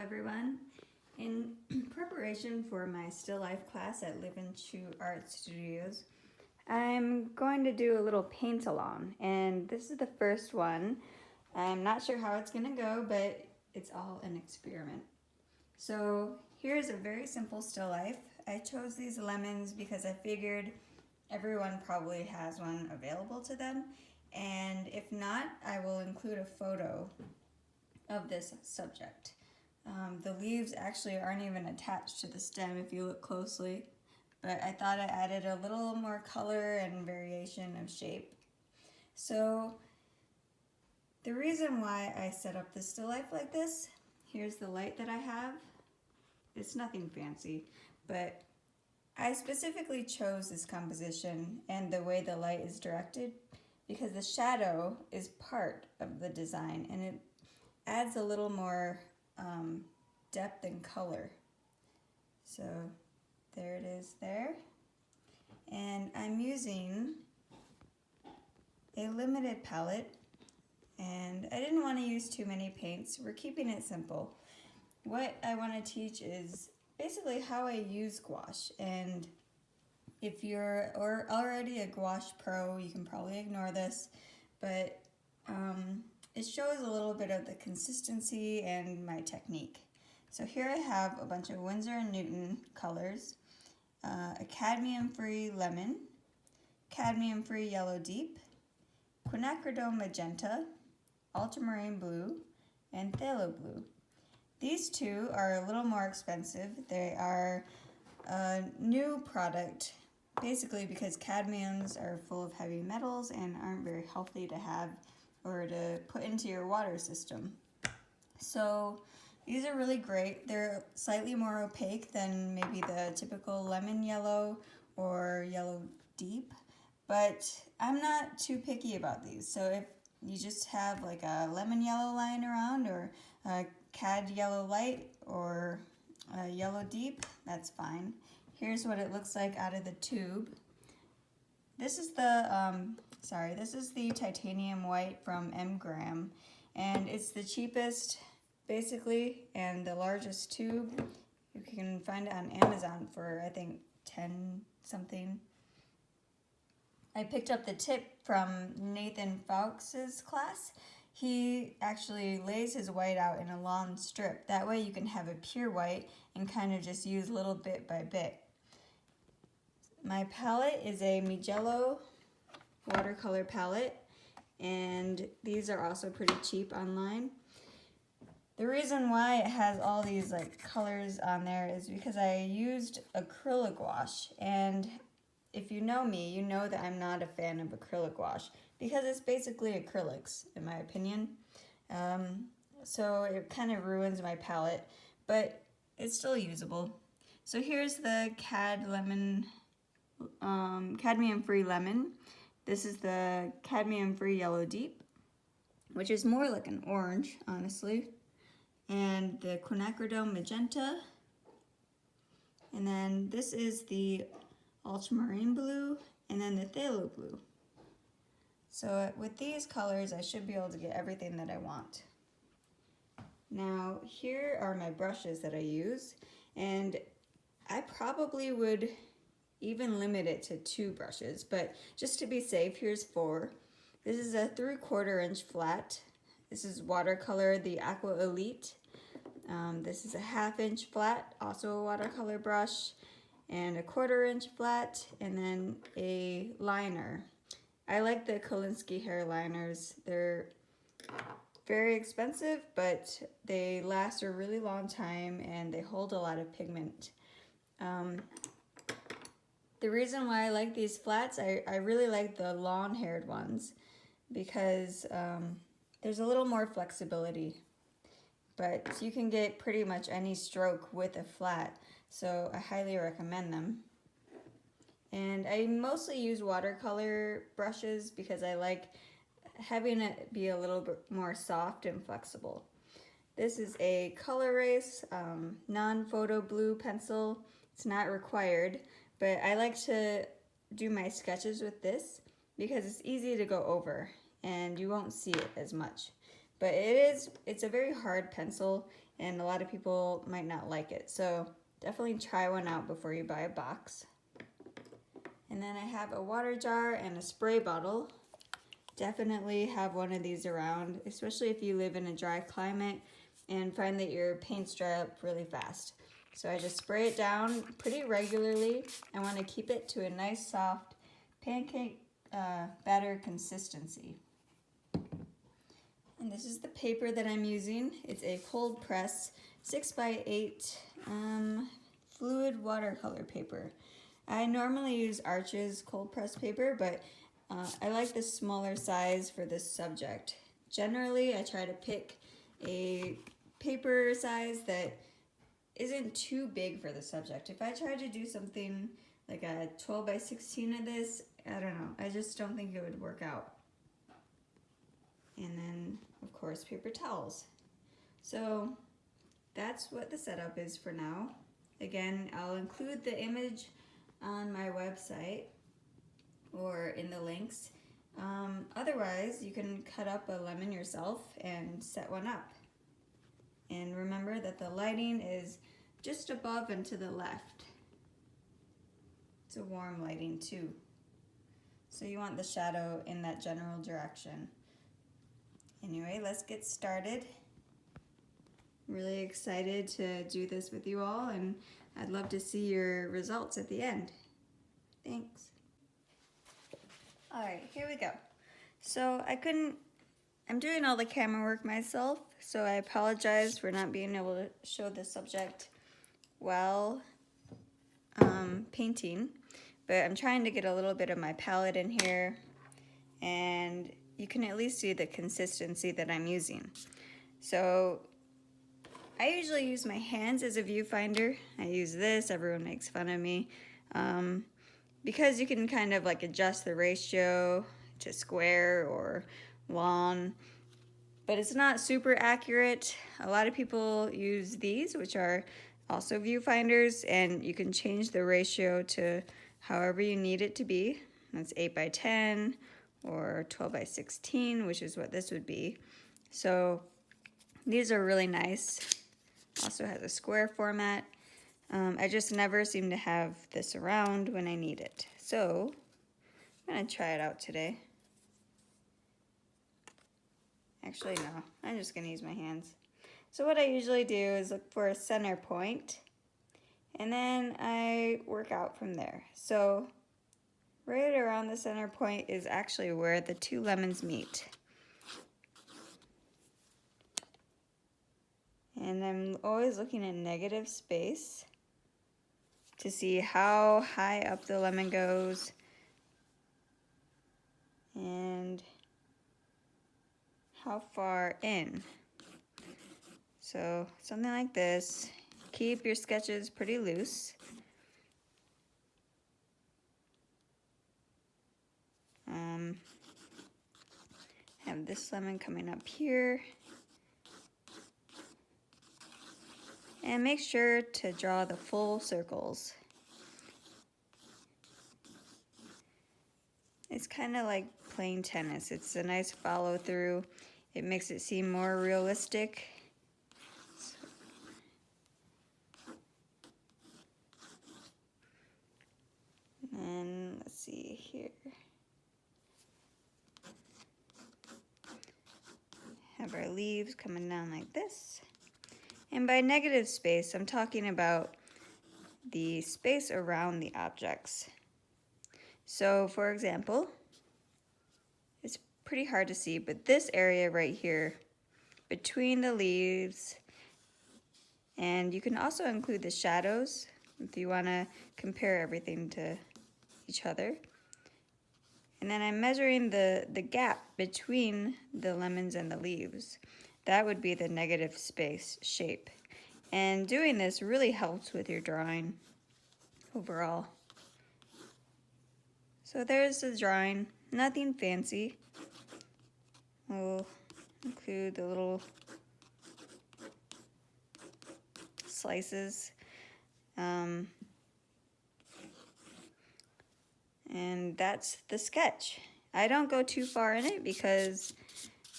everyone. In preparation for my still life class at Live and Chew Art Studios, I'm going to do a little paint along, and this is the first one. I'm not sure how it's going to go, but it's all an experiment. So here's a very simple still life. I chose these lemons because I figured everyone probably has one available to them, and if not, I will include a photo of this subject. The leaves actually aren't even attached to the stem if you look closely, but I thought I added a little more color and variation of shape. So the reason why I set up the still life like this, here's the light that I have. It's nothing fancy, but I specifically chose this composition and the way the light is directed because the shadow is part of the design and it adds a little more depth and color. So there it is there. And I'm using a limited palette, and I didn't want to use too many paints. We're keeping it simple. What I want to teach is basically how I use gouache, and if you're already a gouache pro, you can probably ignore this, but it shows a little bit of the consistency and my technique. So here I have a bunch of Winsor Newton colors, a Cadmium-Free Lemon, Cadmium Free Yellow Deep, Quinacridone Magenta, Ultramarine Blue, and Phthalo Blue. These two are a little more expensive. They are a new product, basically because cadmiums are full of heavy metals and aren't very healthy to have or to put into your water system. So these are really great. They're slightly more opaque than maybe the typical lemon yellow or yellow deep, but I'm not too picky about these. So if you just have like a lemon yellow lying around or a cad yellow light or a yellow deep, that's fine. Here's what it looks like out of the tube. This is the titanium white from M Graham, and it's the cheapest basically and the largest tube. You can find it on Amazon for I think 10 something. I picked up the tip from Nathan Fowkes' class. He actually lays his white out in a long strip. That way you can have a pure white and kind of just use little bit by bit. My palette is a Mugello watercolor palette, and these are also pretty cheap online. The reason why it has all these like colors on there is because I used acrylic gouache, and if you know me, you know that I'm not a fan of acrylic gouache because it's basically acrylics in my opinion. So it kind of ruins my palette, but it's still usable. So here's the Cadmium Free Lemon. This is the Cadmium Free Yellow Deep, which is more like an orange, honestly. And the Quinacridone Magenta. And then this is the Ultramarine Blue, and then the Phthalo Blue. So with these colors, I should be able to get everything that I want. Now, here are my brushes that I use, and I probably would even limit it to 2 brushes, but just to be safe, here's 4. This is a 3/4 inch flat. This is watercolor, the Aqua Elite. This is a 1/2 inch flat, also a watercolor brush, and a 1/4 inch flat, and then a liner. I like the Kolinsky hair liners. They're very expensive, but they last a really long time and they hold a lot of pigment. The reason why I like these flats, I really like the long-haired ones because there's a little more flexibility, but you can get pretty much any stroke with a flat, so I highly recommend them. And I mostly use watercolor brushes because I like having it be a little bit more soft and flexible. This is a Color Erase non-photo blue pencil. It's not required, but I like to do my sketches with this because it's easy to go over and you won't see it as much. but it's a very hard pencil, and a lot of people might not like it. So definitely try one out before you buy a box. And then I have a water jar and a spray bottle. Definitely have one of these around, especially if you live in a dry climate and find that your paints dry up really fast. So I just spray it down pretty regularly. I want to keep it to a nice soft pancake batter consistency. And this is the paper that I'm using. It's a cold press 6x8 fluid watercolor paper. I normally use Arches cold press paper, but I like the smaller size for this subject. Generally, I try to pick a paper size that isn't too big for the subject. If I try to do something like a 12x16 of this, I don't know, I just don't think it would work out. And then, of course, paper towels. So that's what the setup is for now. Again, I'll include the image on my website or in the links. Otherwise, you can cut up a lemon yourself and set one up. And remember that the lighting is just above and to the left. It's a warm lighting too. So you want the shadow in that general direction. Anyway, let's get started. I'm really excited to do this with you all, and I'd love to see your results at the end. Thanks. All right, here we go. So I'm doing all the camera work myself, so I apologize for not being able to show the subject while painting, but I'm trying to get a little bit of my palette in here, and you can at least see the consistency that I'm using. So I usually use my hands as a viewfinder. I use this, everyone makes fun of me, because you can kind of like adjust the ratio to square or long, but it's not super accurate. A lot of people use these, which are also viewfinders, and you can change the ratio to however you need it to be. That's 8x10 or 12x16, which is what this would be. So these are really nice. Also has a square format. I just never seem to have this around when I need it. So I'm gonna try it out today. Actually, no, I'm just gonna use my hands. So what I usually do is look for a center point, and then I work out from there. So right around the center point is actually where the two lemons meet. And I'm always looking at negative space to see how high up the lemon goes and how far in. So something like this. Keep your sketches pretty loose. Have this lemon coming up here. And make sure to draw the full circles. It's kind of like playing tennis. It's a nice follow through. It makes it seem more realistic. And let's see here. Have our leaves coming down like this. And by negative space, I'm talking about the space around the objects. So for example, it's pretty hard to see, but this area right here between the leaves, and you can also include the shadows if you want to compare everything to each other. And then I'm measuring the gap between the lemons and the leaves. That would be the negative space shape. And doing this really helps with your drawing overall. So there's the drawing, nothing fancy. We'll include the little slices. And that's the sketch. I don't go too far in it because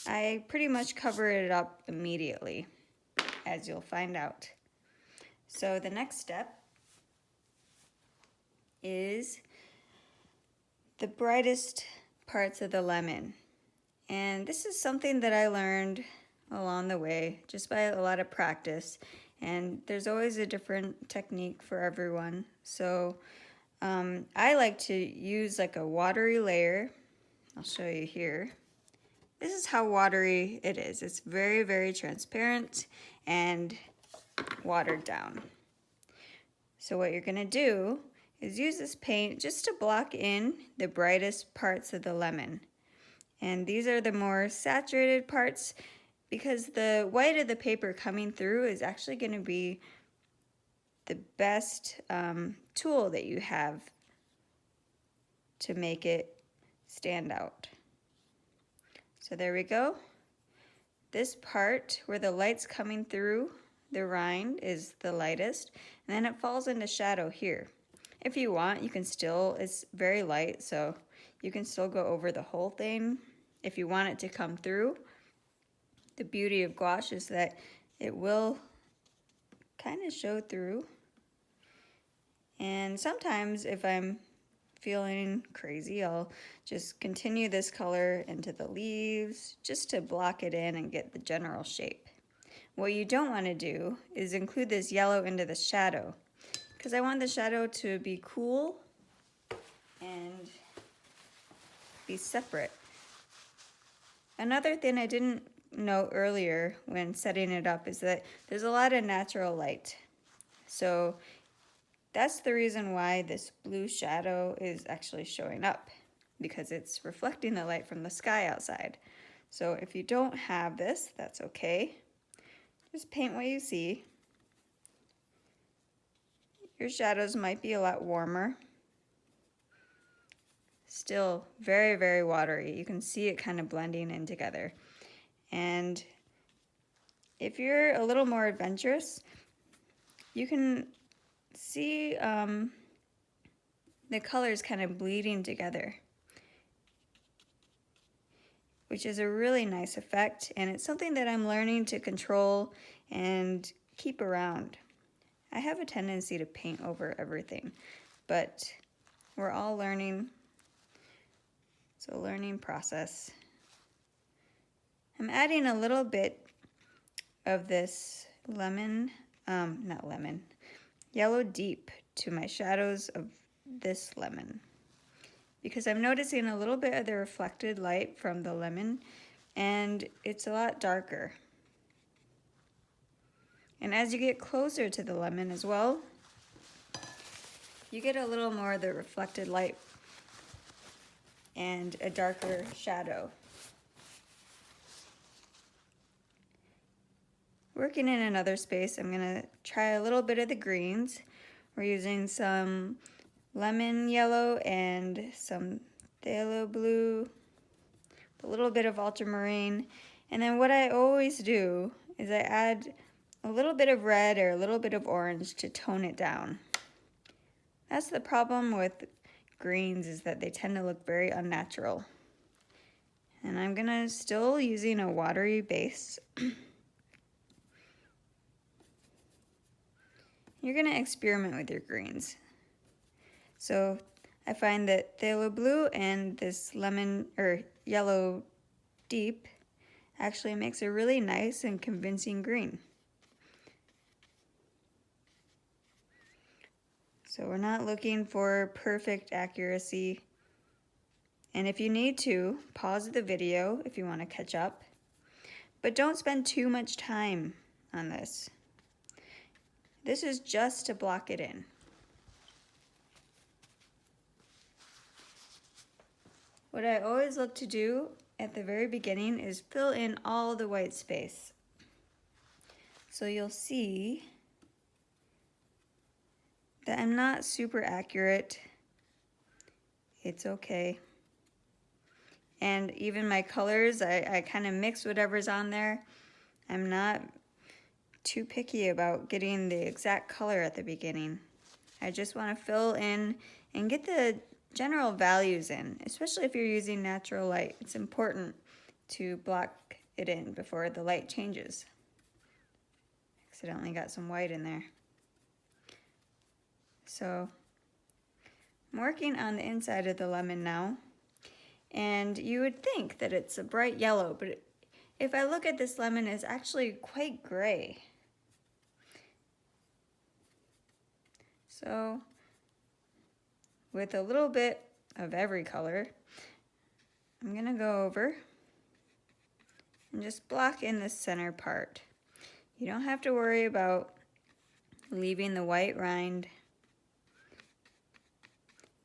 I pretty much cover it up immediately, as you'll find out. So the next step is the brightest parts of the lemon. And this is something that I learned along the way, just by a lot of practice. And there's always a different technique for everyone. So I like to use like a watery layer. I'll show you here. This is how watery it is. It's very, very transparent and watered down. So what you're gonna do is use this paint just to block in the brightest parts of the lemon. And these are the more saturated parts because the white of the paper coming through is actually gonna be the best tool that you have to make it stand out. So there we go. This part where the light's coming through the rind is the lightest, and then it falls into shadow here. If you want, you can still, it's very light, so you can still go over the whole thing if you want it to come through. The beauty of gouache is that it will kind of show through. And sometimes if I'm feeling crazy, I'll just continue this color into the leaves just to block it in and get the general shape. What you don't want to do is include this yellow into the shadow because I want the shadow to be cool and be separate. Another thing I didn't note earlier when setting it up is that there's a lot of natural light. So that's the reason why this blue shadow is actually showing up, because it's reflecting the light from the sky outside. So if you don't have this, that's okay. Just paint what you see. Your shadows might be a lot warmer. Still very, very watery. You can see it kind of blending in together. And if you're a little more adventurous, you can see the colors kind of bleeding together, which is a really nice effect, and it's something that I'm learning to control and keep around. I have a tendency to paint over everything, but we're all learning. It's a learning process. I'm adding a little bit of this Yellow Deep to my shadows of this lemon, because I'm noticing a little bit of the reflected light from the lemon, and it's a lot darker. And as you get closer to the lemon as well, you get a little more of the reflected light and a darker shadow. Working in another space, I'm gonna try a little bit of the greens. We're using some lemon yellow and some phthalo blue, a little bit of ultramarine. And then what I always do is I add a little bit of red or a little bit of orange to tone it down. That's the problem with greens, is that they tend to look very unnatural. And I'm gonna still using a watery base. You're going to experiment with your greens. So I find that phthalo blue and this lemon or yellow deep actually makes a really nice and convincing green. So we're not looking for perfect accuracy. And if you need to, pause the video if you want to catch up. But don't spend too much time on this. This is just to block it in. What I always look to do at the very beginning is fill in all the white space. So you'll see that I'm not super accurate. It's okay. And even my colors, I kind of mix whatever's on there. I'm not too picky about getting the exact color at the beginning. I just want to fill in and get the general values in, especially if you're using natural light. It's important to block it in before the light changes. Accidentally got some white in there. So I'm working on the inside of the lemon now, and you would think that it's a bright yellow, but if I look at this lemon, it's actually quite gray. So with a little bit of every color, I'm gonna go over and just block in the center part. You don't have to worry about leaving the white rind.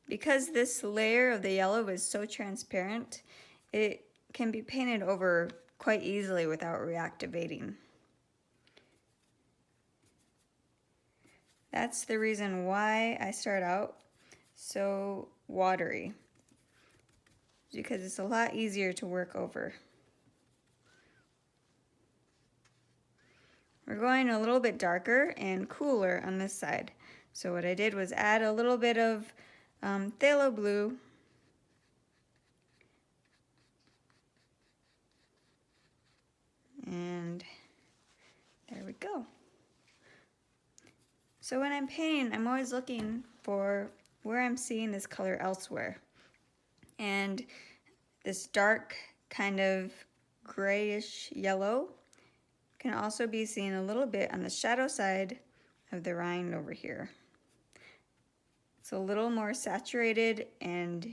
Because this layer of the yellow is so transparent, it can be painted over quite easily without reactivating. That's the reason why I start out so watery, because it's a lot easier to work over. We're going a little bit darker and cooler on this side. So what I did was add a little bit of Phthalo Blue, and there we go. So when I'm painting, I'm always looking for where I'm seeing this color elsewhere. And this dark kind of grayish yellow can also be seen a little bit on the shadow side of the rind over here. It's a little more saturated and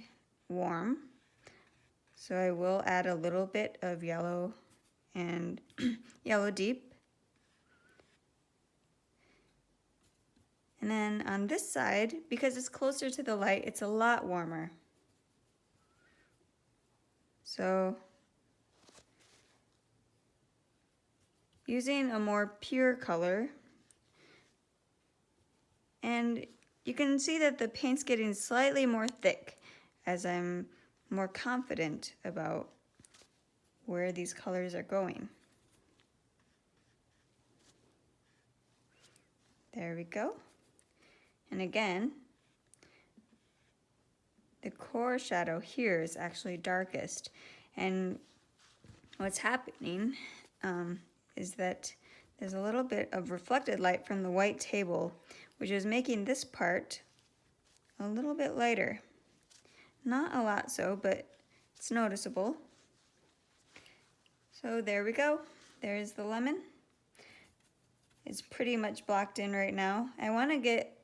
warm, so I will add a little bit of yellow and Yellow Deep. And then on this side, because it's closer to the light, it's a lot warmer. So using a more pure color, and you can see that the paint's getting slightly more thick as I'm more confident about where these colors are going. There we go. And again, the core shadow here is actually darkest. And what's happening is that there's a little bit of reflected light from the white table, which is making this part a little bit lighter. Not a lot so, but it's noticeable. So there we go. There's the lemon. It's pretty much blocked in right now. I want to get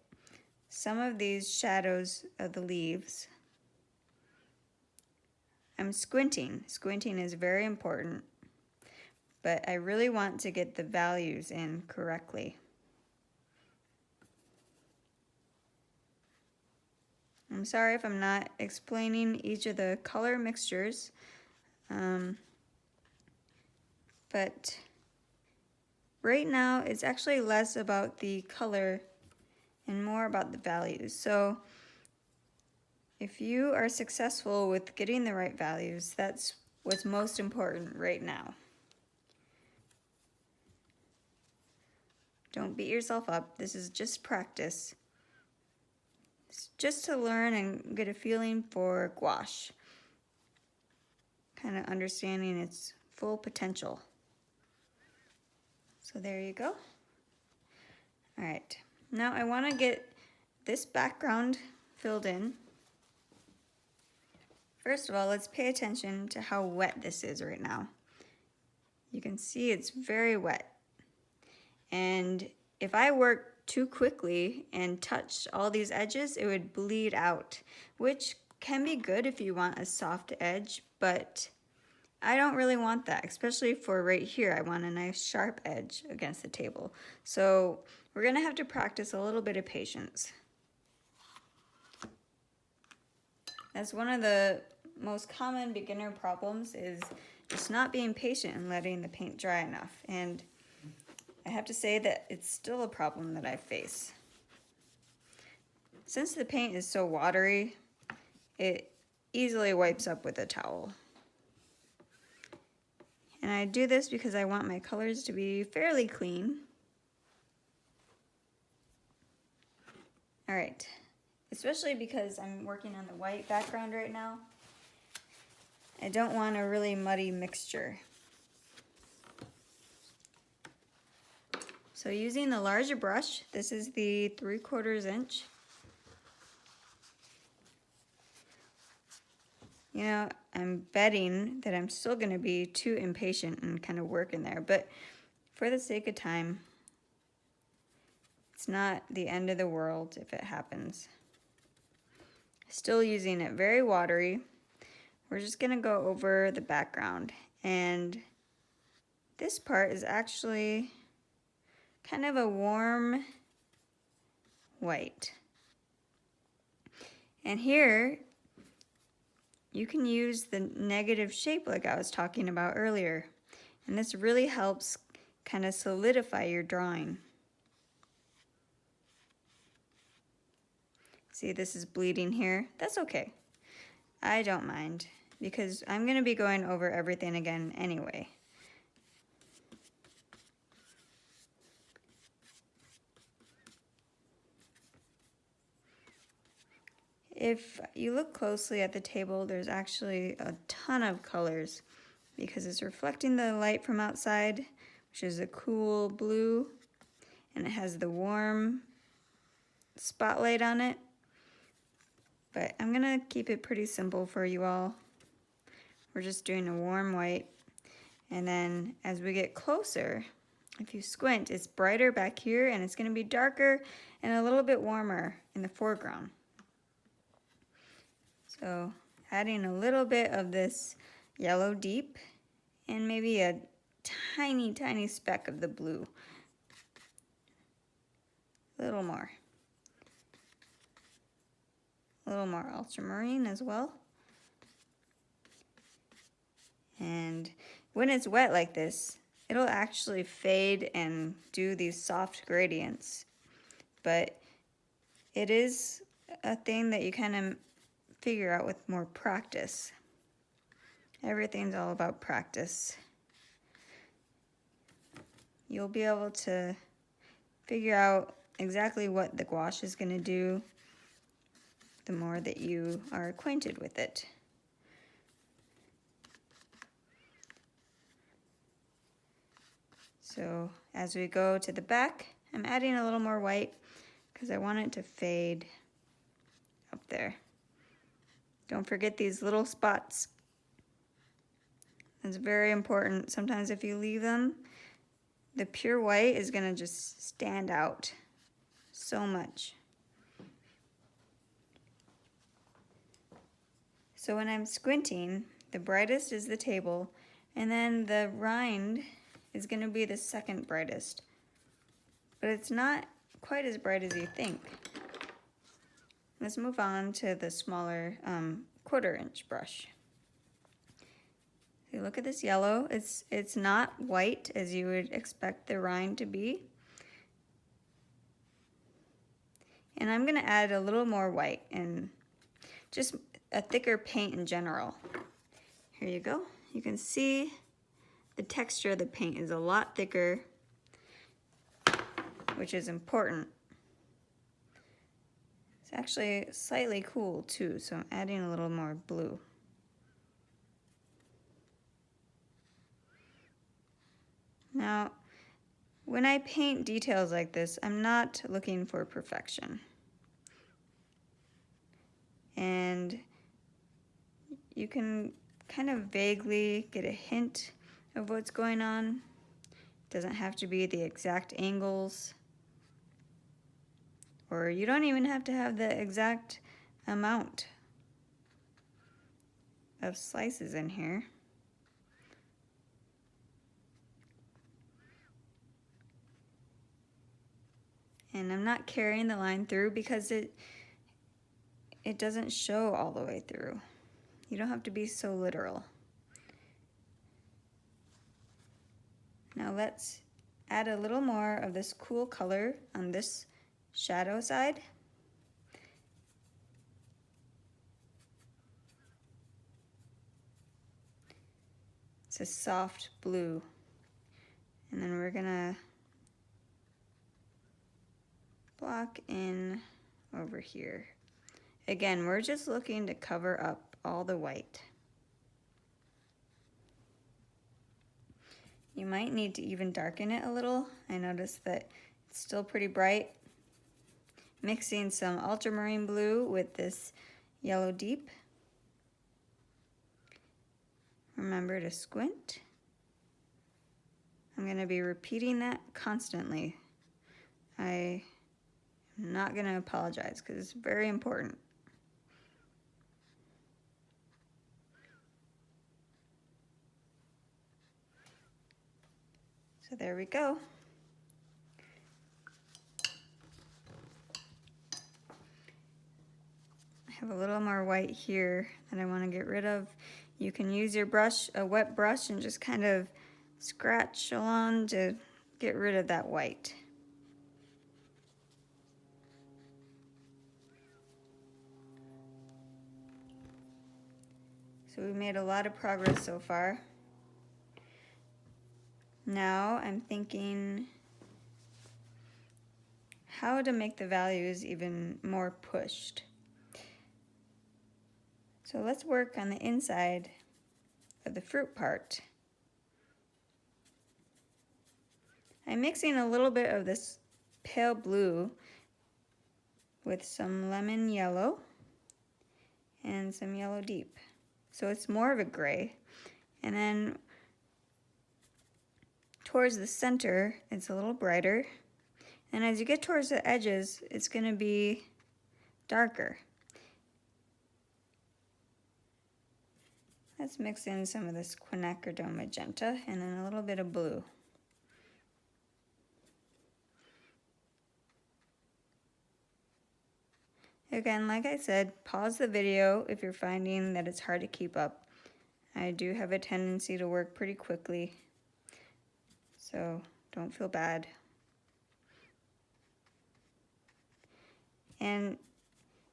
some of these shadows of the leaves. I'm squinting. Squinting is very important, but I really want to get the values in correctly. I'm sorry if I'm not explaining each of the color mixtures, but right now it's actually less about the color and more about the values. So if you are successful with getting the right values, that's what's most important right now. Don't beat yourself up. This is just practice. It's just to learn and get a feeling for gouache, kind of understanding its full potential. So there you go. All right, now I want to get this background filled in. First of all, let's pay attention to how wet this is right now. You can see it's very wet. And if I work too quickly and touch all these edges, it would bleed out, which can be good if you want a soft edge, but I don't really want that, especially for right here. I want a nice sharp edge against the table. So we're gonna have to practice a little bit of patience. That's one of the most common beginner problems, is just not being patient and letting the paint dry enough. And I have to say that it's still a problem that I face. Since the paint is so watery, it easily wipes up with a towel. And I do this because I want my colors to be fairly clean. All right, especially because I'm working on the white background right now. I don't want a really muddy mixture. So using the larger brush, this is the 3/4 inch. You know, I'm betting that I'm still going to be too impatient and kind of work in there, but for the sake of time, it's not the end of the world if it happens. Still using it very watery. We're just going to go over the background, and this part is actually kind of a warm white. And here, you can use the negative shape like I was talking about earlier. And this really helps kind of solidify your drawing. See, this is bleeding here. That's okay. I don't mind because I'm going to be going over everything again anyway. If you look closely at the table, there's actually a ton of colors because it's reflecting the light from outside, which is a cool blue, and it has the warm spotlight on it. But I'm gonna keep it pretty simple for you all. We're just doing a warm white, and then as we get closer, if you squint, it's brighter back here, and it's gonna be darker and a little bit warmer in the foreground. So adding a little bit of this yellow deep and maybe a tiny, tiny speck of the blue. A little more. A little more ultramarine as well. And when it's wet like this, it'll actually fade and do these soft gradients. But it is a thing that you kind of figure out with more practice. Everything's all about practice. You'll be able to figure out exactly what the gouache is going to do the more that you are acquainted with it. So as we go to the back, I'm adding a little more white because I want it to fade up there. Don't forget these little spots. It's very important. Sometimes if you leave them, the pure white is going to just stand out so much. So when I'm squinting, the brightest is the table, and then the rind is going to be the second brightest. But it's not quite as bright as you think. Let's move on to the smaller 1/4 inch brush. So look at this yellow. It's not white as you would expect the rind to be. And I'm going to add a little more white and just a thicker paint in general. Here you go. You can see the texture of the paint is a lot thicker, which is important. It's actually slightly cool too, so I'm adding a little more blue. Now, when I paint details like this, I'm not looking for perfection. And you can kind of vaguely get a hint of what's going on. It doesn't have to be the exact angles, or you don't even have to have the exact amount of slices in here. And I'm not carrying the line through because it doesn't show all the way through. You don't have to be so literal. Now let's add a little more of this cool color on this shadow side. It's a soft blue. And then we're gonna block in over here. Again, we're just looking to cover up all the white. You might need to even darken it a little. I noticed that it's still pretty bright. Mixing some Ultramarine Blue with this Yellow Deep. Remember to squint. I'm going to be repeating that constantly. I am not going to apologize because it's very important. So there we go. I have a little more white here that I want to get rid of. You can use your brush, a wet brush, and just kind of scratch along to get rid of that white. So we made a lot of progress so far. Now I'm thinking how to make the values even more pushed. So let's work on the inside of the fruit part. I'm mixing a little bit of this pale blue with some lemon yellow and some yellow deep. So it's more of a gray. And then towards the center, it's a little brighter. And as you get towards the edges, it's going to be darker. Let's mix in some of this Quinacridone Magenta and then a little bit of blue. Again, like I said, pause the video if you're finding that it's hard to keep up. I do have a tendency to work pretty quickly, so don't feel bad. And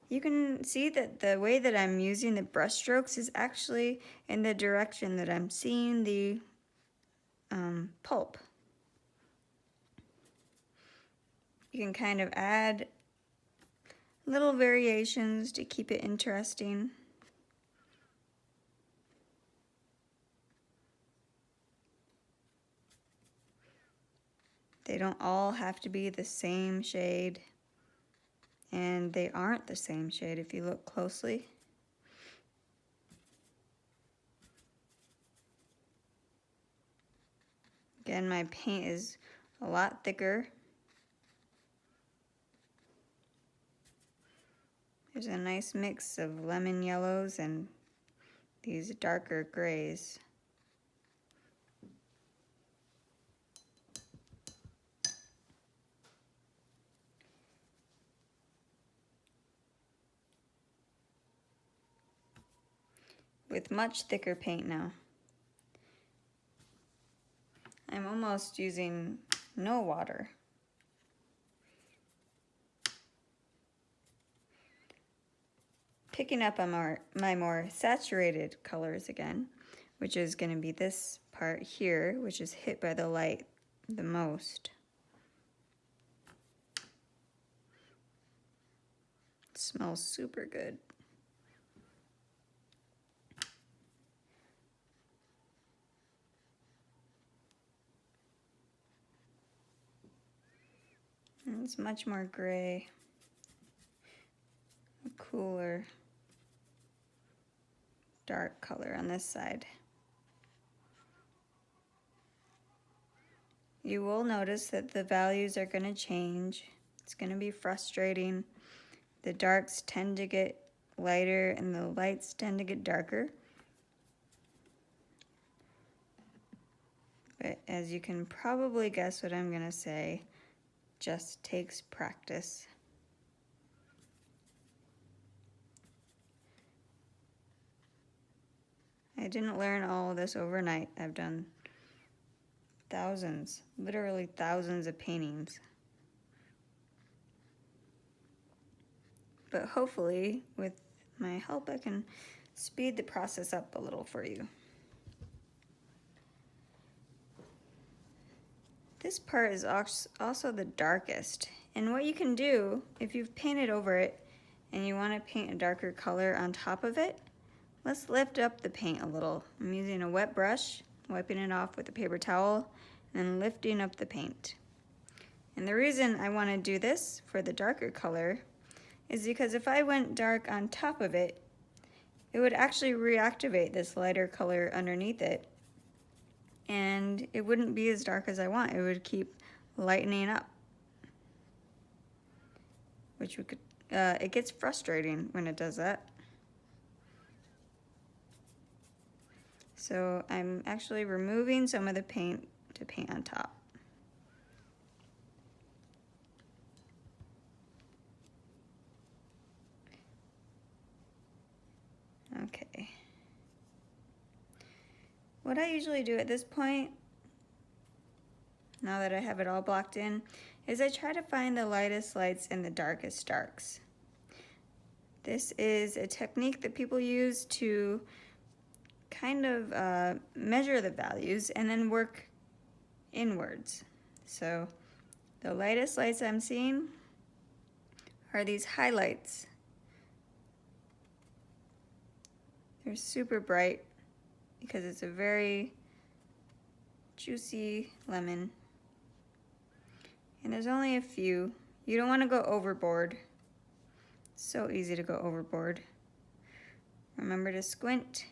you can see that the way that I'm using the brush strokes is actually in the direction that I'm seeing the pulp. You can kind of add little variations to keep it interesting. They don't all have to be the same shade. And they aren't the same shade if you look closely. Again, my paint is a lot thicker. There's a nice mix of lemon yellows and these darker grays. With much thicker paint now. I'm almost using no water. Picking up on my more saturated colors again, which is going to be this part here, which is hit by the light the most. It smells super good. And it's much more gray, a cooler, dark color on this side. You will notice that the values are going to change. It's going to be frustrating. The darks tend to get lighter and the lights tend to get darker. But as you can probably guess what I'm going to say, just takes practice. I didn't learn all of this overnight. I've done thousands, literally thousands of paintings. But hopefully, with my help, I can speed the process up a little for you. This part is also the darkest. And what you can do, if you've painted over it and you want to paint a darker color on top of it, let's lift up the paint a little. I'm using a wet brush wiping it off with a paper towel, and then lifting up the paint. And the reason I want to do this for the darker color is because if I went dark on top of it, it would actually reactivate this lighter color underneath it, and it wouldn't be as dark as I want. It would keep lightening up, which we could, it gets frustrating when it does that. So I'm actually removing some of the paint to paint on top. Okay. What I usually do at this point, now that I have it all blocked in, is I try to find the lightest lights and the darkest darks. This is a technique that people use to kind of measure the values and then work inwards. So the lightest lights I'm seeing are these highlights. They're super bright because it's a very juicy lemon. And there's only a few. You don't want to go overboard. It's so easy to go overboard. Remember to squint.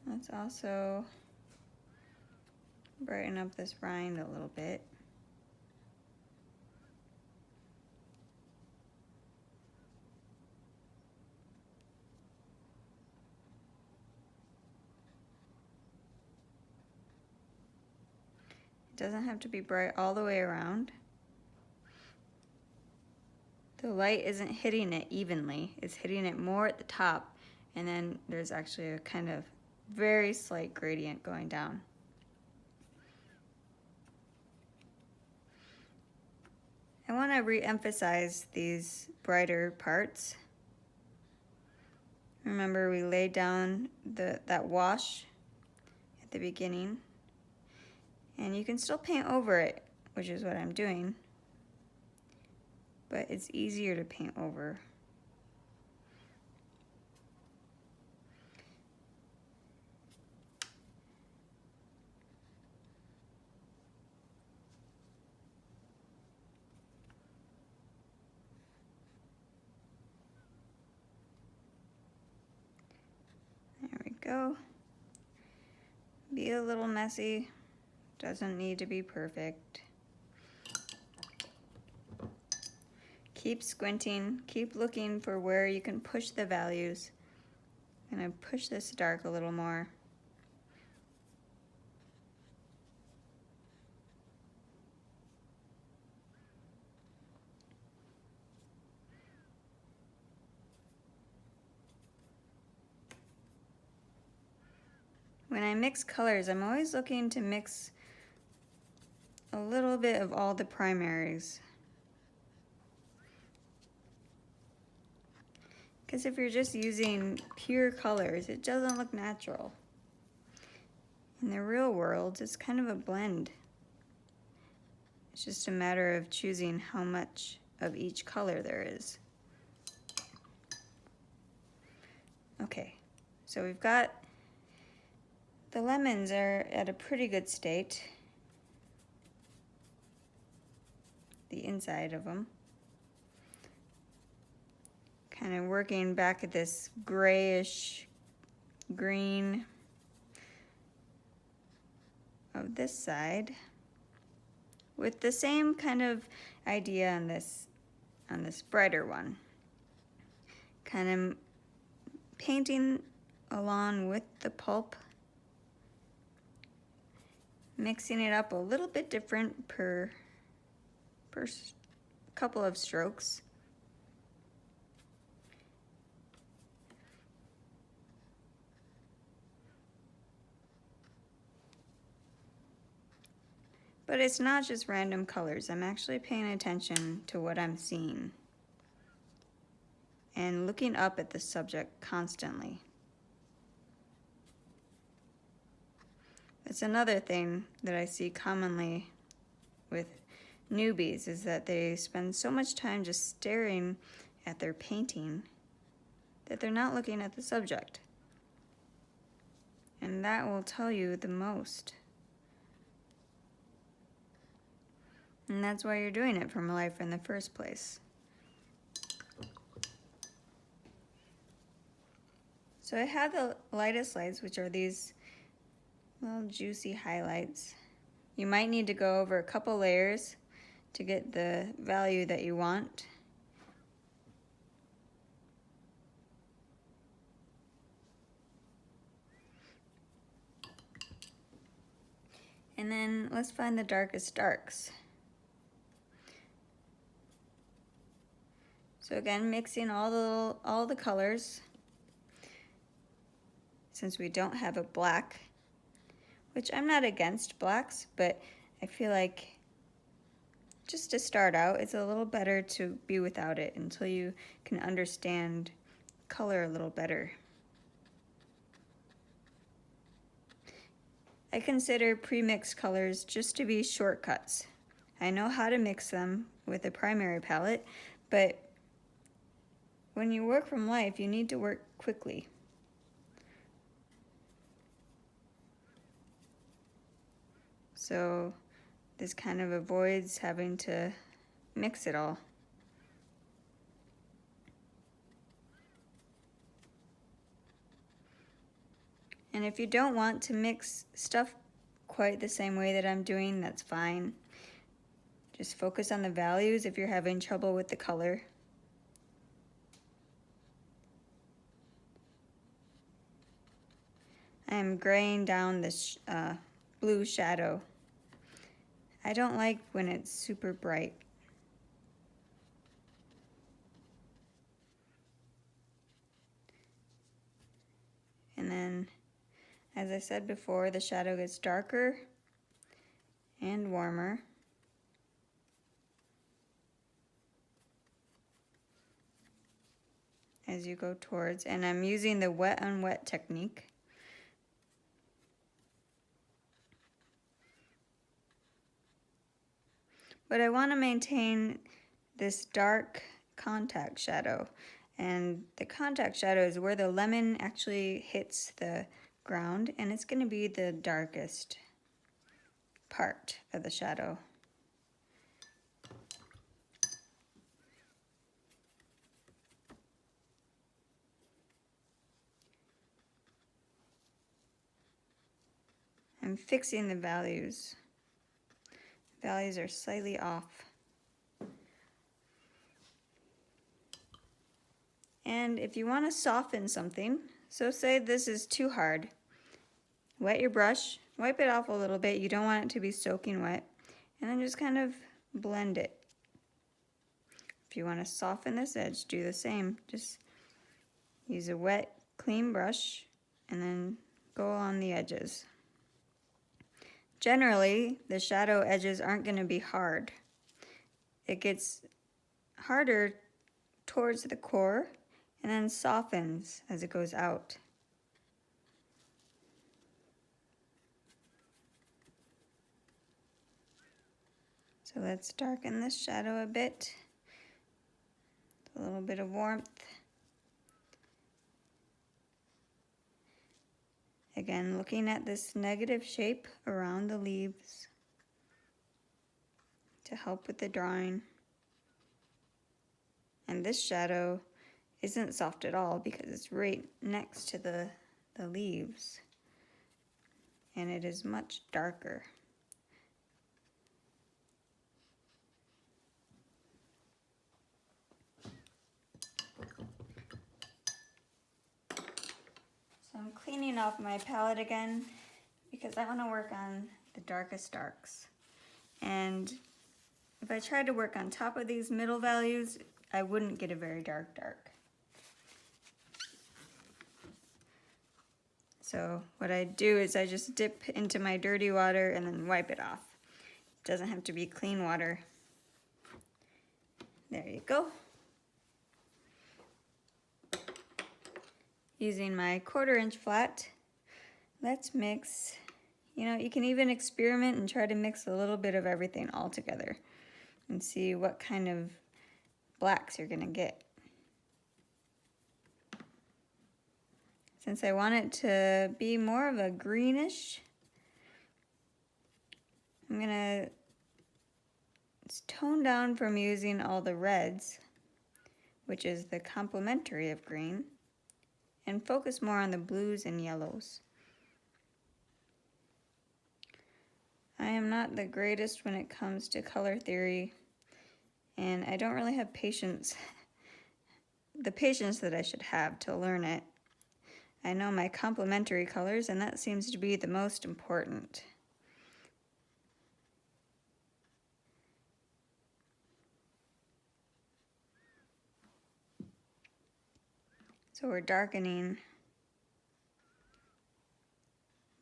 Let's also brighten up this rind a little bit. It doesn't have to be bright all the way around. The light isn't hitting it evenly. It's hitting it more at the top, and then there's actually a kind of very slight gradient going down. I want to re-emphasize these brighter parts. Remember, we laid down that wash at the beginning, and you can still paint over it, which is what I'm doing, but it's easier to paint over. Go. Be a little messy. Doesn't need to be perfect. Keep squinting. Keep looking for where you can push the values. I'm gonna push this dark a little more. When I mix colors, I'm always looking to mix a little bit of all the primaries. Because if you're just using pure colors, it doesn't look natural. In the real world, it's kind of a blend. It's just a matter of choosing how much of each color there is. Okay, so we've got the lemons are at a pretty good state, the inside of them. Kind of working back at this grayish green of this side with the same kind of idea on this brighter one. Kind of painting along with the pulp, mixing it up a little bit different per couple of strokes. But it's not just random colors. I'm actually paying attention to what I'm seeing and looking up at the subject constantly. It's another thing that I see commonly with newbies is that they spend so much time just staring at their painting that they're not looking at the subject. And that will tell you the most. And that's why you're doing it from life in the first place. So I have the lightest lights, which are these little juicy highlights. You might need to go over a couple layers to get the value that you want. And then let's find the darkest darks. So again, mixing all the colors. Since we don't have a black, which I'm not against blacks, but I feel like just to start out, it's a little better to be without it until you can understand color a little better. I consider pre-mixed colors just to be shortcuts. I know how to mix them with a primary palette, but when you work from life, you need to work quickly. So this kind of avoids having to mix it all. And if you don't want to mix stuff quite the same way that I'm doing, that's fine. Just focus on the values if you're having trouble with the color. I'm graying down this blue shadow. I don't like when it's super bright. And then, as I said before, the shadow gets darker and warmer. As you go towards, and I'm using the wet on wet technique. But I want to maintain this dark contact shadow. And the contact shadow is where the lemon actually hits the ground, and it's going to be the darkest part of the shadow. I'm fixing the values. Values are slightly off. And if you want to soften something, so say this is too hard, wet your brush, wipe it off a little bit. You don't want it to be soaking wet, and then just kind of blend it. If you want to soften this edge, do the same. Just use a wet, clean brush and then go on the edges. Generally, the shadow edges aren't going to be hard. It gets harder towards the core and then softens as it goes out. So let's darken this shadow a bit. A little bit of warmth. Again, looking at this negative shape around the leaves to help with the drawing. And this shadow isn't soft at all because it's right next to the leaves. And it is much darker. So I'm cleaning off my palette again because I want to work on the darkest darks. And if I tried to work on top of these middle values, I wouldn't get a very dark dark. So what I do is I just dip into my dirty water and then wipe it off. It doesn't have to be clean water. There you go. Using my 1/4 inch flat, let's mix. You know, you can even experiment and try to mix a little bit of everything all together. and see what kind of blacks you're gonna get. Since I want it to be more of a greenish, I'm gonna tone down from using all the reds, which is the complementary of green, and focus more on the blues and yellows. I am not the greatest when it comes to color theory, and I don't really have patience, the patience that I should have to learn it. I know my complementary colors, and that seems to be the most important. So we're darkening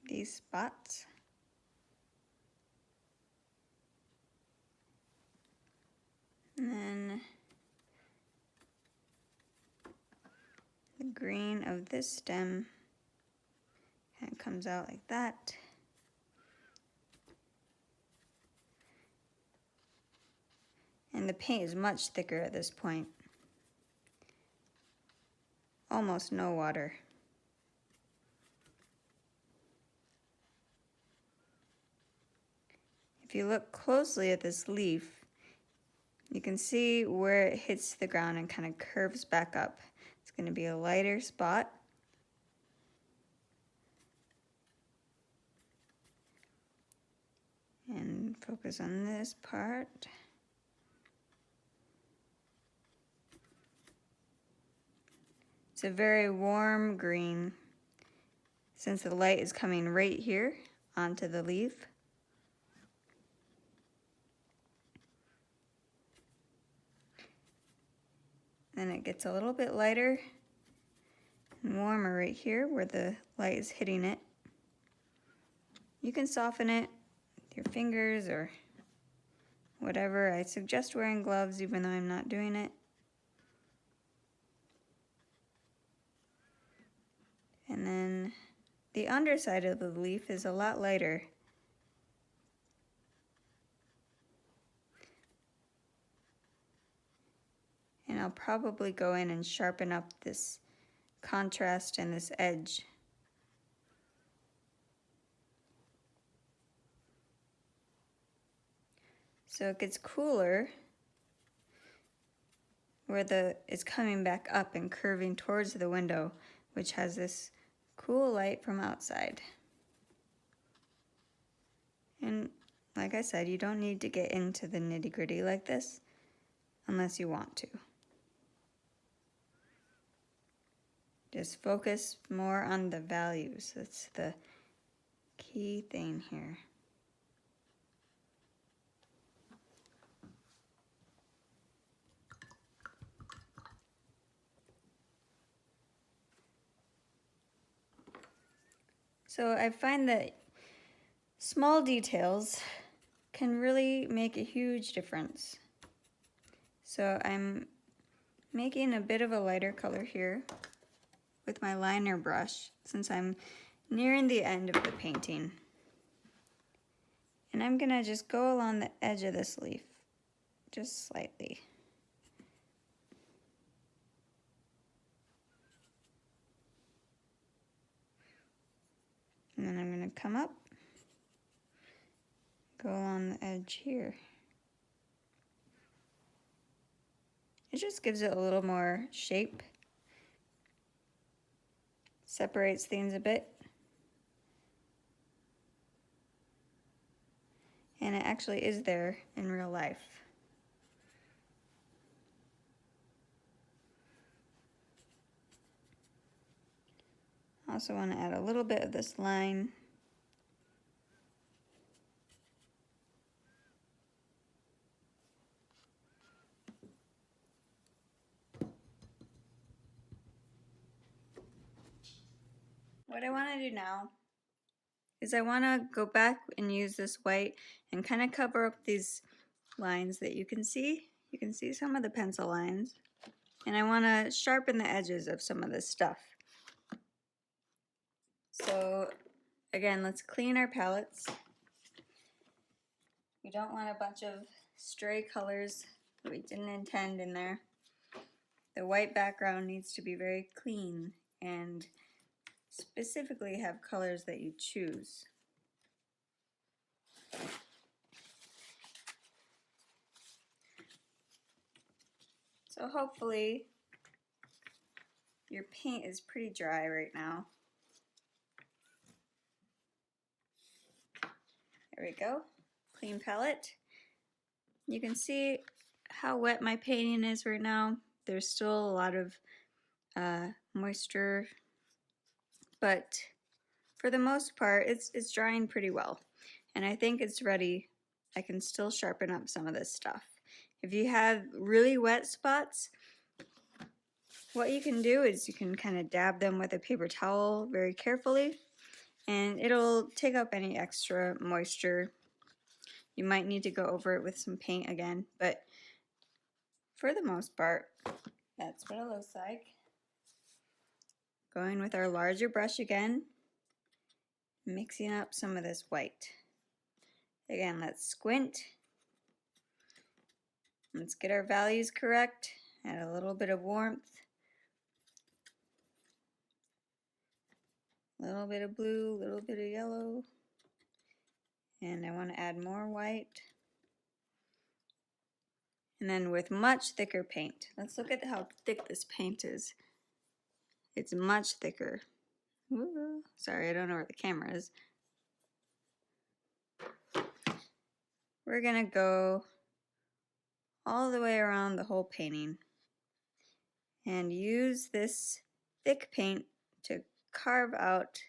these spots. And then the green of this stem kind of comes out like that. And the paint is much thicker at this point. Almost no water. If you look closely at this leaf, you can see where it hits the ground and kind of curves back up. It's going to be a lighter spot. And focus on this part. It's a very warm green since the light is coming right here onto the leaf. Then it gets a little bit lighter and warmer right here where the light is hitting it. You can soften it with your fingers or whatever. I suggest wearing gloves even though I'm not doing it. And then the underside of the leaf is a lot lighter. And I'll probably go in and sharpen up this contrast and this edge. So it gets cooler where it's coming back up and curving towards the window, which has this cool light from outside. And like I said, you don't need to get into the nitty-gritty like this unless you want to. Just focus more on the values. That's the key thing here. So I find that small details can really make a huge difference. So I'm making a bit of a lighter color here with my liner brush since I'm nearing the end of the painting. And I'm gonna just go along the edge of this leaf, just slightly. And then I'm gonna come up, go along the edge here. It just gives it a little more shape. Separates things a bit. And it actually is there in real life. I also want to add a little bit of this line. What I want to do now is I want to go back and use this white and kind of cover up these lines that you can see. You can see some of the pencil lines. And I want to sharpen the edges of some of this stuff. So again, let's clean our palettes. We don't want a bunch of stray colors that we didn't intend in there. The white background needs to be very clean and specifically have colors that you choose. So hopefully your paint is pretty dry right now. There we go, clean palette. You can see how wet my painting is right now. There's still a lot of moisture, but for the most part it's drying pretty well, and I think it's ready. I can still sharpen up some of this stuff. If you have really wet spots, what you can do is you can kind of dab them with a paper towel very carefully, and it'll take up any extra moisture. You might need to go over it with some paint again, but for the most part, that's what it looks like. Going with our larger brush again, mixing up some of this white. Again, let's squint. Let's get our values correct. Add a little bit of warmth. A little bit of blue, a little bit of yellow. And I want to add more white. And then with much thicker paint. Let's look at how thick this paint is. It's much thicker. Woo. Sorry, I don't know where the camera is. We're gonna go all the way around the whole painting and use this thick paint to carve out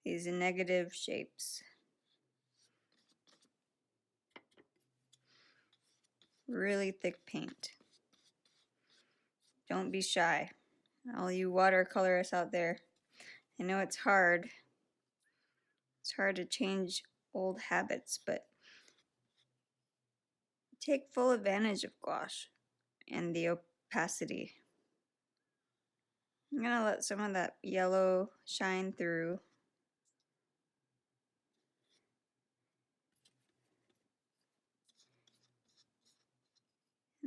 these negative shapes. Really thick paint. Don't be shy. All you watercolorists out there, I know it's hard. It's hard to change old habits, but take full advantage of gouache and the opacity. I'm gonna let some of that yellow shine through.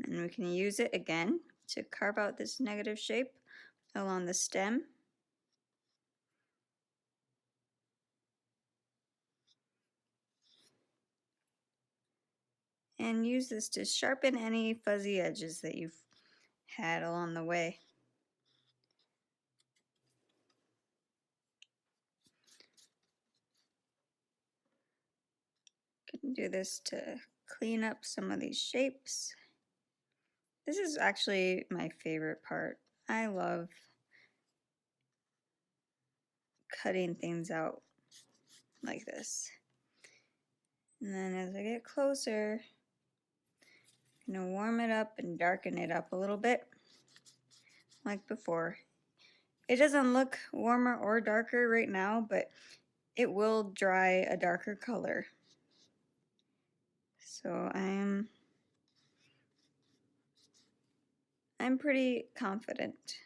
And we can use it again to carve out this negative shape along the stem. And use this to sharpen any fuzzy edges that you've had along the way. Can do this to clean up some of these shapes. This is actually my favorite part. I love cutting things out like this. And then as I get closer, I'm gonna warm it up and darken it up a little bit like before. It doesn't look warmer or darker right now, but it will dry a darker color. So I'm pretty confident.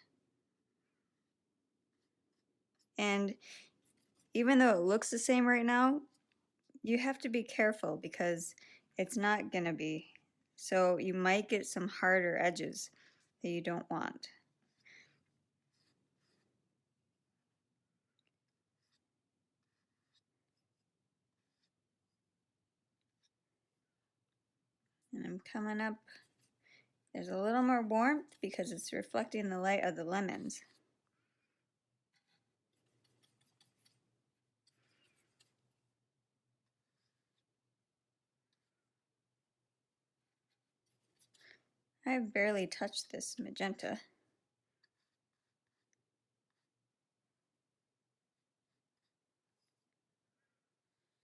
And even though it looks the same right now, you have to be careful because it's not gonna be. So you might get some harder edges that you don't want. And I'm coming up. There's a little more warmth because it's reflecting the light of the lemons. I've barely touched this magenta.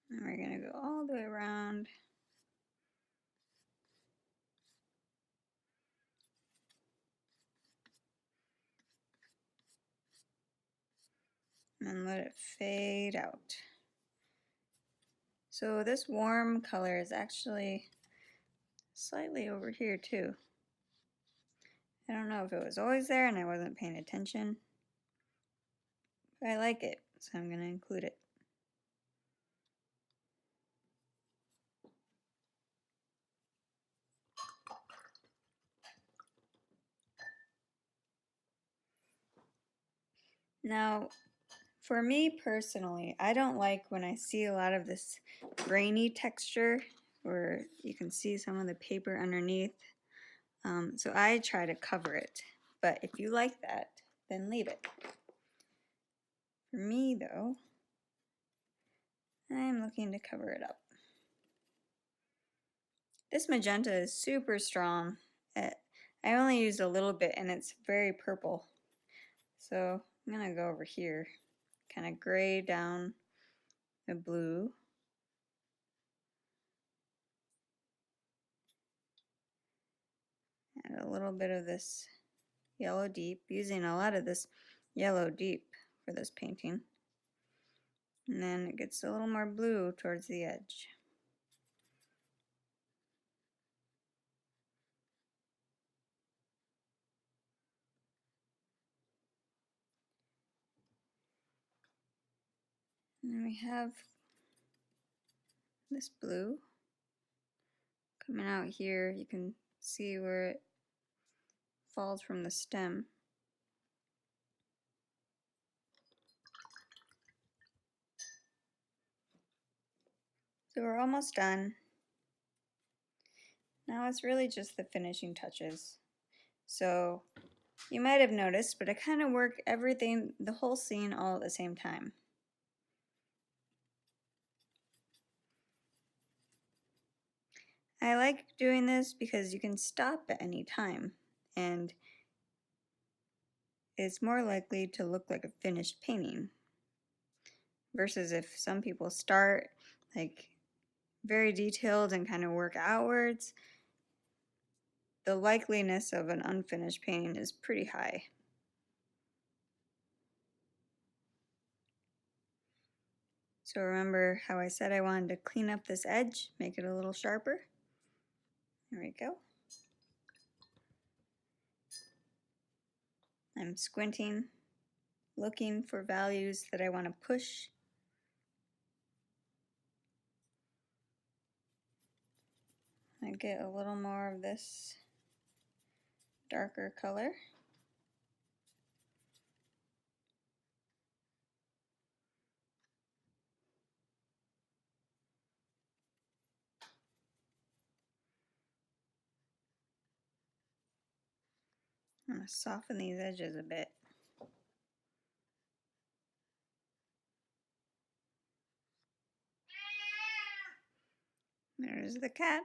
And we're gonna go all the way around. And let it fade out. So this warm color is actually slightly over here too. I don't know if it was always there and I wasn't paying attention, but I like it, so I'm going to include it. Now, for me personally, I don't like when I see a lot of this grainy texture where you can see some of the paper underneath. So I try to cover it. But if you like that, then leave it. For me though, I'm looking to cover it up. This magenta is super strong. I only used a little bit and it's very purple. So I'm gonna go over here, kind of gray down the blue. Add a little bit of this yellow deep, using a lot of this yellow deep for this painting. And then it gets a little more blue towards the edge. And then we have this blue coming out here. You can see where it falls from the stem. So we're almost done. Now it's really just the finishing touches. So you might have noticed, but I kind of work everything, the whole scene all at the same time. I like doing this because you can stop at any time and it's more likely to look like a finished painting versus if some people start like very detailed and kind of work outwards, the likeliness of an unfinished painting is pretty high. So remember how I said I wanted to clean up this edge, make it a little sharper? There we go. I'm squinting, looking for values that I want to push. I get a little more of this darker color. I'm going to soften these edges a bit. There's the cat.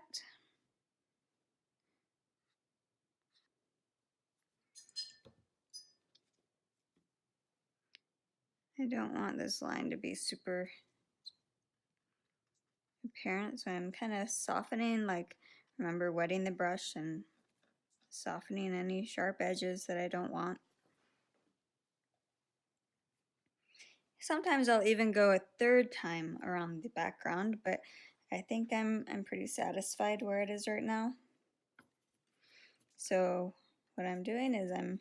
I don't want this line to be super apparent, so I'm kind of softening, like, remember wetting the brush and softening any sharp edges that I don't want. Sometimes I'll even go a third time around the background, but I think I'm pretty satisfied where it is right now. So what I'm doing is I'm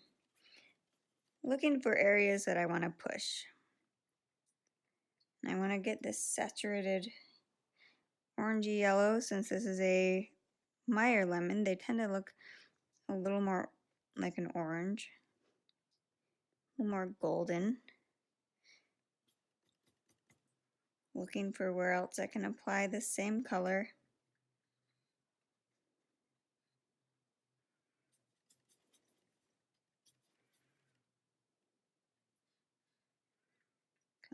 looking for areas that I want to push. I want to get this saturated orangey yellow. Since this is a Meyer lemon, they tend to look a little more like an orange, a little more golden. Looking for where else I can apply the same color.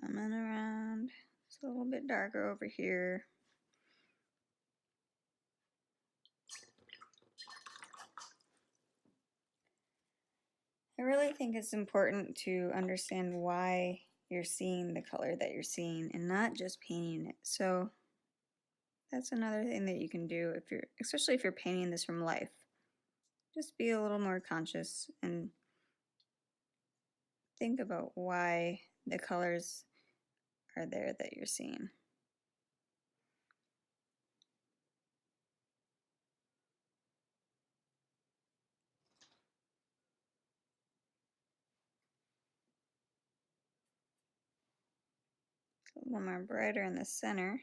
Coming around, it's a little bit darker over here. I really think it's important to understand why you're seeing the color that you're seeing and not just painting it. So that's another thing that you can do if you're, especially if you're painting this from life. Just be a little more conscious and think about why the colors are there that you're seeing. A little more brighter in the center.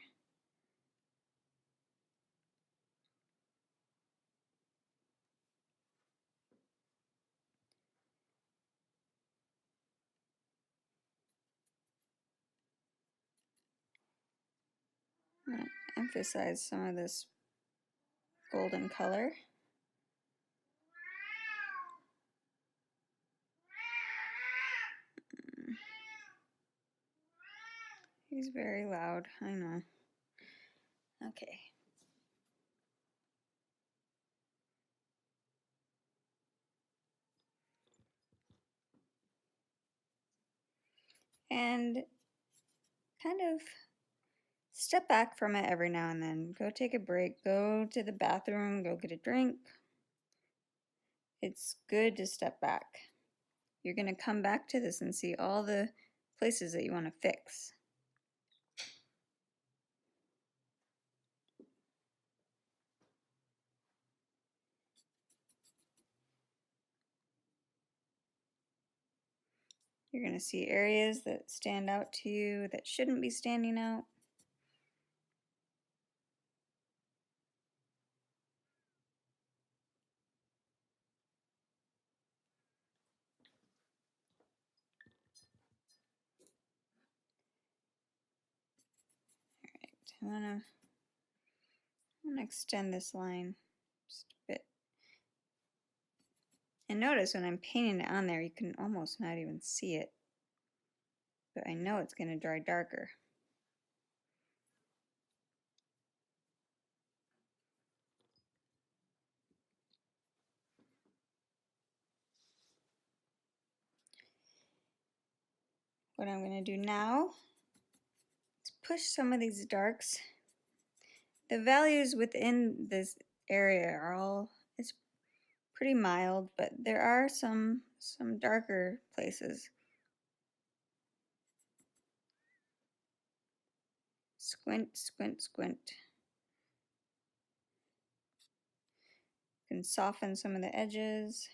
emphasize some of this golden color. He's very loud, I know. Okay. And kind of step back from it every now and then. Go take a break, go to the bathroom, go get a drink. It's good to step back. You're going to come back to this and see all the places that you want to fix. You're going to see areas that stand out to you that shouldn't be standing out. Alright, I'm gonna extend this line just a bit. And notice when I'm painting it on there, you can almost not even see it. But I know it's going to dry darker. What I'm going to do now is push some of these darks. The values within this area are all, it's pretty mild, but there are some darker places. Squint, squint, squint. You can soften some of the edges.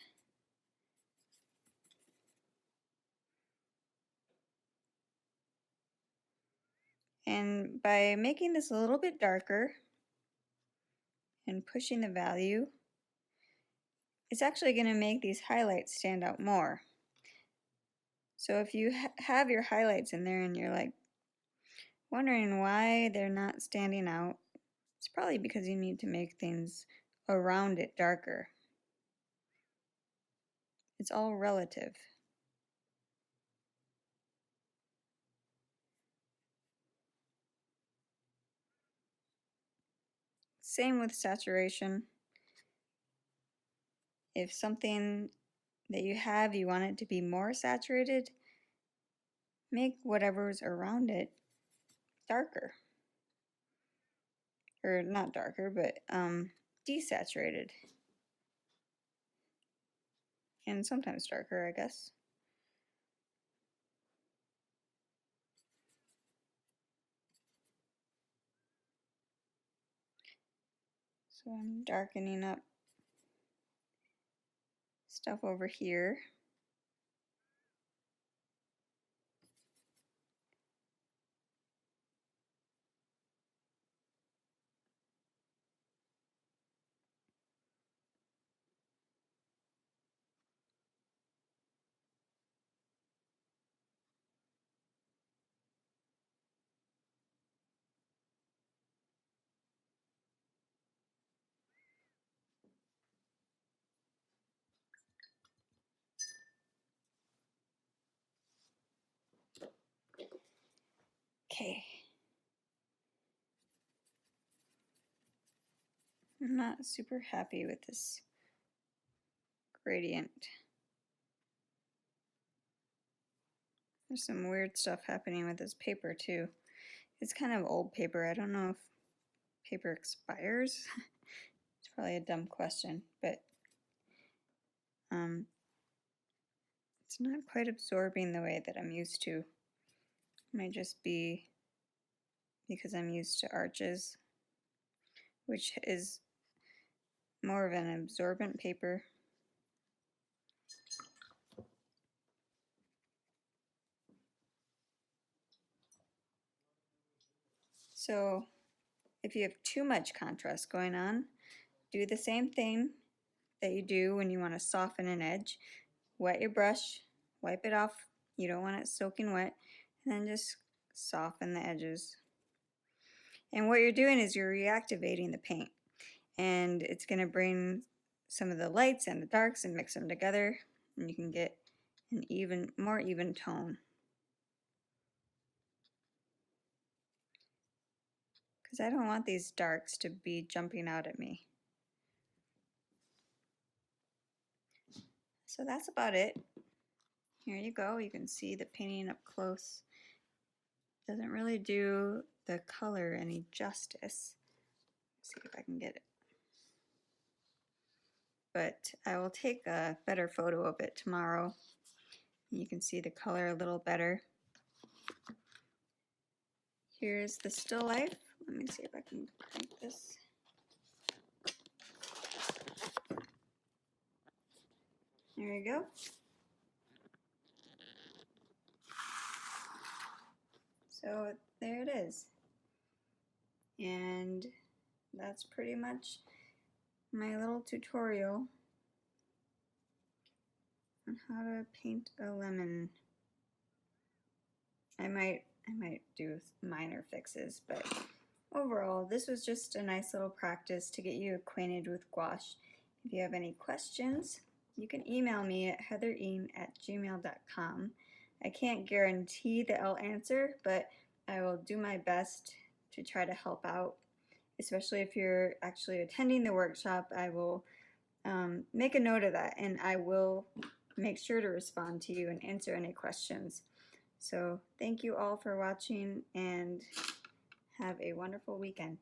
And by making this a little bit darker and pushing the value, it's actually going to make these highlights stand out more. So if you have your highlights in there and you're like wondering why they're not standing out, it's probably because you need to make things around it darker. It's all relative. Same with saturation. If something that you have, you want it to be more saturated, make whatever's around it darker. Or not darker, but desaturated. And sometimes darker, I guess. So I'm darkening up stuff over here. Okay. I'm not super happy with this gradient. There's some weird stuff happening with this paper too. It's kind of old paper. I don't know if paper expires. It's probably a dumb question, but it's not quite absorbing the way that I'm used to. It might just be because I'm used to arches, which is more of an absorbent paper. So if you have too much contrast going on, do the same thing that you do when you want to soften an edge. Wet your brush, wipe it off. You don't want it soaking wet, and then just soften the edges. And what you're doing is you're reactivating the paint. And it's going to bring some of the lights and the darks and mix them together. And you can get an more even tone. Because I don't want these darks to be jumping out at me. So that's about it. Here you go. You can see the painting up close. Doesn't really do the color any justice. Let's see if I can get it. But I will take a better photo of it tomorrow. You can see the color a little better. Here's the still life. Let me see if I can crank this. There you go. So there it is. And that's pretty much my little tutorial on how to paint a lemon. I might do minor fixes, but overall this was just a nice little practice to get you acquainted with gouache. If you have any questions, you can email me at heatherean@gmail.com. I can't guarantee that I'll answer, but I will do my best to try to help out, especially if you're actually attending the workshop. I will make a note of that, and I will make sure to respond to you and answer any questions. So thank you all for watching, and have a wonderful weekend.